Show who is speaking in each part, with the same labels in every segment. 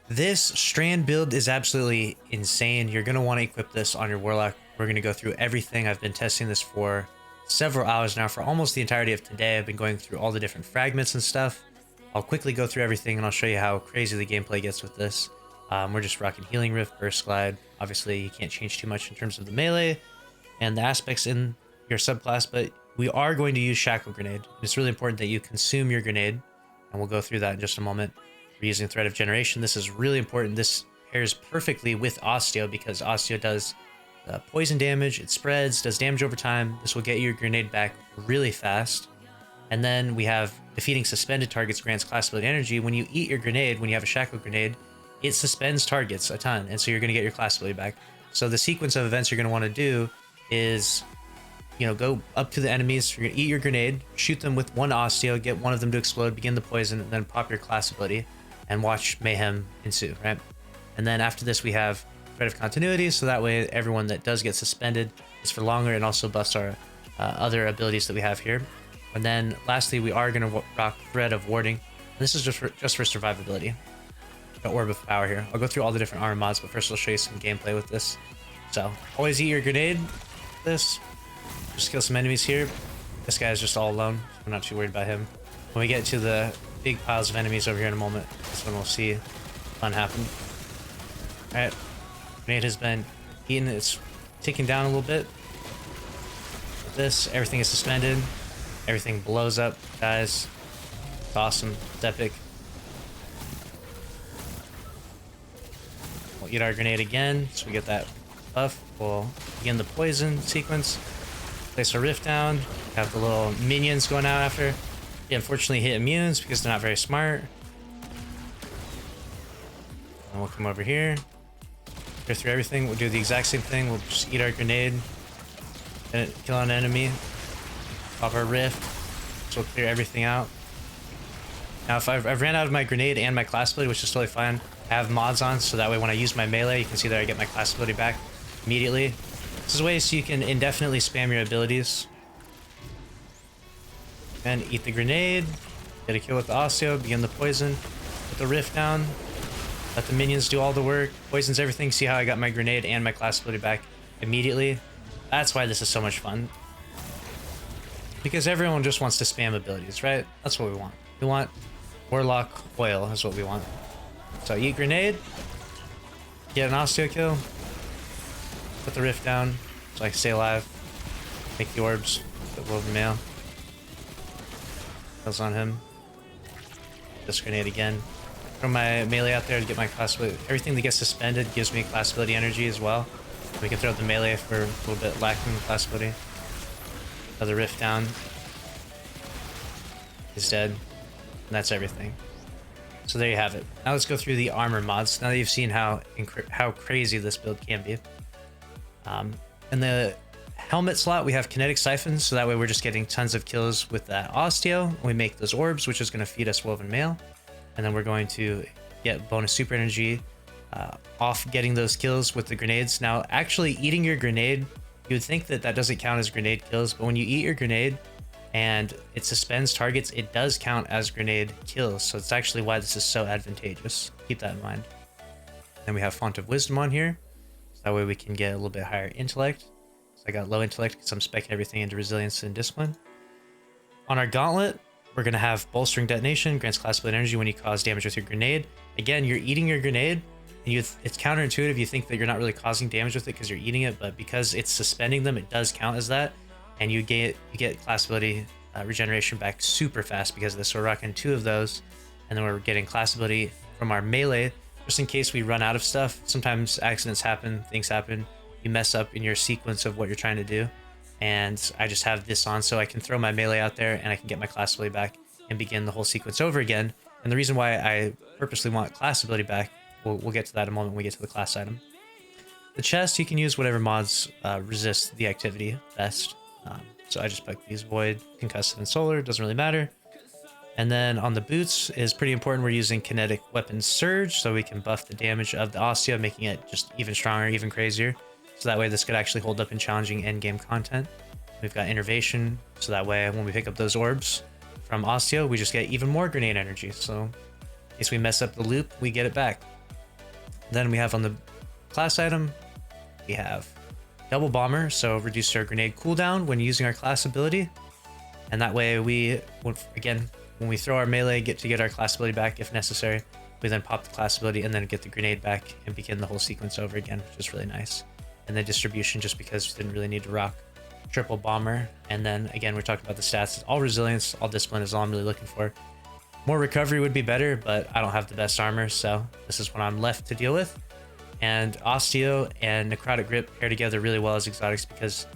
Speaker 1: This Strand build is absolutely insane. You're going to want to equip this on your Warlock. We're going to go through everything. I've been testing this for several hours now, for almost the entirety of today. I've been going through all the different fragments and stuff. I'll quickly go through everything and I'll show you how crazy the gameplay gets with this. We're just rocking Healing Rift, Burst Glide. Obviously, you can't change too much in terms of the melee and the aspects in your subclass, but we are going to use Shackle Grenade. It's really important that you consume your grenade, and we'll go through that in just a moment. We're using Thread of Generation. This is really important. This pairs perfectly with Osteo because Osteo does poison damage, it spreads, does damage over time. This will get your grenade back really fast. And then we have defeating suspended targets grants class ability energy. When you eat your grenade, when you have a Shackle Grenade, it suspends targets a ton, and so you're going to get your class ability back. So the sequence of events you're going to want to do is, you know, go up to the enemies, you're going to eat your grenade, shoot them with one Osteo, get one of them to explode, begin the poison, and then pop your class ability, and watch mayhem ensue, right? And then after this, we have Thread of Continuity, so that way everyone that does get suspended is for longer and also buffs our other abilities that we have here. And then lastly, we are going to rock Thread of Warding. And this is just for survivability. The Orb of Power here. I'll go through all the different armor mods, but first I'll show you some gameplay with this. So, always eat your grenade. This. Just kill some enemies here. This guy's just all alone, so I'm not too worried about him. When we get to the big piles of enemies over here in a moment, this one we'll see fun happen. Alright. Grenade has been eaten. It's ticking down a little bit. With this, everything is suspended. Everything blows up, guys. It's awesome. It's epic. We'll eat our grenade again, so we get that buff. We'll begin the poison sequence. Place our rift down. Have the little minions going out after. They unfortunately hit immunes because they're not very smart. And we'll come over here. Go through everything. We'll do the exact same thing. We'll just eat our grenade. And kill an enemy. Pop our rift. So we'll clear everything out. Now if I've ran out of my grenade and my class ability, which is totally fine. I have mods on, so that way when I use my melee, you can see that I get my class ability back immediately. This is a way so you can indefinitely spam your abilities. And eat the grenade. Get a kill with the Osteo. Begin the poison. Put the rift down. Let the minions do all the work. Poisons everything. See how I got my grenade and my class ability back immediately? That's why this is so much fun. Because everyone just wants to spam abilities, right? That's what we want. We want Warlock oil is what we want. So eat grenade. Get an Osteo kill. Put the rift down so I can stay alive. Make the orbs. The woven mail. Kills on him. This grenade again. Throw my melee out there to get my class ability. Everything that gets suspended gives me class ability energy as well. We can throw the melee for a little bit lacking class ability. Throw the rift down. He's dead. And that's everything. So there you have it. Now let's go through the armor mods. Now that you've seen how crazy this build can be. In the helmet slot, we have kinetic siphons, so that way we're just getting tons of kills with that Osteo. We make those orbs, which is going to feed us woven mail, and then we're going to get bonus super energy off getting those kills with the grenades. Now, actually eating your grenade, you would think that that doesn't count as grenade kills, but when you eat your grenade and it suspends targets, it does count as grenade kills. So it's actually why this is so advantageous. Keep that in mind. Then we have Font of Wisdom on here. So that way we can get a little bit higher intellect. So I got low intellect because I'm specking everything into resilience and discipline. On our gauntlet, we're going to have Bolstering Detonation. Grants class ability energy when you cause damage with your grenade. Again, you're eating your grenade. And it's counterintuitive. You think that you're not really causing damage with it because you're eating it. But because it's suspending them, it does count as that. And you get class ability regeneration back super fast because of this. So we're rocking 2 of those. And then we're getting class ability from our melee. Just in case we run out of stuff. Sometimes accidents happen, things happen. You mess up in your sequence of what you're trying to do. And I just have this on so I can throw my melee out there and I can get my class ability back and begin the whole sequence over again. And the reason why I purposely want class ability back, we'll get to that in a moment when we get to the class item. The chest, you can use whatever mods resist the activity best. So I just picked these Void, Concussive, and Solar. Doesn't really matter. And then on the boots is pretty important. We're using Kinetic Weapon Surge, so we can buff the damage of the Osteo, making it just even stronger, even crazier. So that way this could actually hold up in challenging endgame content. We've got Innervation, so that way when we pick up those orbs from Osteo, we just get even more grenade energy. So in case we mess up the loop, we get it back. Then we have on the class item, we have double bomber, so reduce our grenade cooldown when using our class ability. And that way we, again, when we throw our melee, get our class ability back if necessary. We then pop the class ability and then get the grenade back and begin the whole sequence over again, which is really nice. And then distribution, just because we didn't really need to rock triple bomber. And then again, we're talking about the stats. All resilience, all discipline is all I'm really looking for. More recovery would be better, but I don't have the best armor, so this is what I'm left to deal with. And Osteo and Necrotic Grip pair together really well as exotics because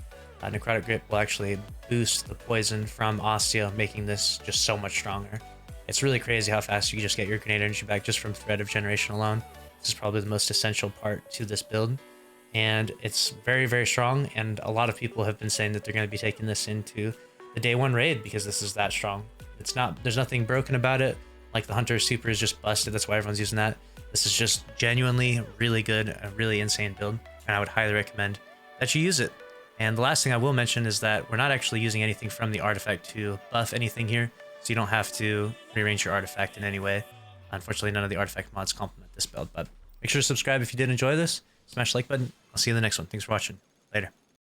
Speaker 1: Necrotic Grip will actually boost the poison from Osteo, making this just so much stronger. It's really crazy how fast you can just get your grenade energy back just from threat of generation alone. This is probably the most essential part to this build. And it's very, very strong, and a lot of people have been saying that they're going to be taking this into the day one raid because this is that strong. There's nothing broken about it. Like the Hunter Super is just busted, that's why everyone's using that. This is just genuinely really good, a really insane build, and I would highly recommend that you use it. And the last thing I will mention is that we're not actually using anything from the artifact to buff anything here, so you don't have to rearrange your artifact in any way. Unfortunately, none of the artifact mods complement this build, but make sure to subscribe if you did enjoy this. Smash the like button. I'll see you in the next one. Thanks for watching. Later.